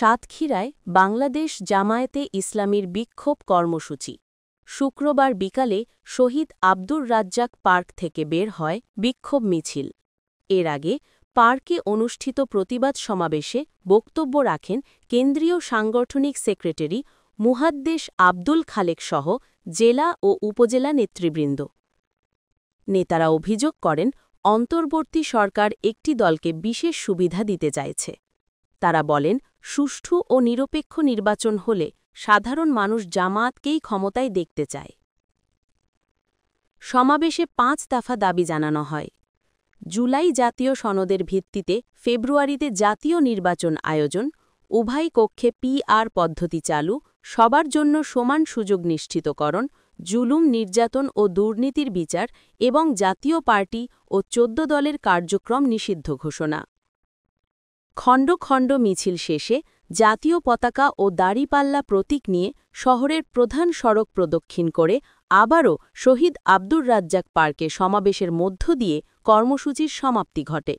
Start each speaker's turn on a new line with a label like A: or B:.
A: সাতক্ষীরায় বাংলাদেশ জামায়াতে ইসলামীর বিক্ষোভ কর্মসূচি। শুক্রবার বিকালে শহীদ আব্দুর রাজ্জাক পার্ক থেকে বের হয় বিক্ষোভ মিছিল। এর আগে পার্কে অনুষ্ঠিত প্রতিবাদ সমাবেশে বক্তব্য রাখেন কেন্দ্রীয় সাংগঠনিক সেক্রেটারি মুহাদ্দেস আব্দুল খালেক সহ জেলা ও উপজেলা নেতৃবৃন্দ। নেতারা অভিযোগ করেন, অন্তর্বর্তী সরকার একটি দলকে বিশেষ সুবিধা দিতে চাইছে। তারা বলেন, সুষ্ঠু ও নিরপেক্ষ নির্বাচন হলে সাধারণ মানুষ জামায়াতকেই ক্ষমতায় দেখতে চায়। সমাবেশে ৫ দফা দাবি জানানো হয়। জুলাই জাতীয় সনদের ভিত্তিতে ফেব্রুয়ারিতে জাতীয় নির্বাচন আয়োজন, উভয় কক্ষে পিআর পদ্ধতি চালু, সবার জন্য সমান সুযোগ নিশ্চিতকরণ, জুলুম নির্যাতন ও দুর্নীতির বিচার এবং জাতীয় পার্টি ও ১৪ দলের কার্যক্রম নিষিদ্ধ ঘোষণা। খণ্ড খণ্ড মিছিল শেষে জাতীয় পতাকা ও দাঁড়িপাল্লা প্রতীক নিয়ে শহরের প্রধান সড়ক প্রদক্ষিণ করে আবারও শহীদ আব্দুর রাজ্জাক পার্কে সমাবেশের মধ্য দিয়ে কর্মসূচির সমাপ্তি ঘটে।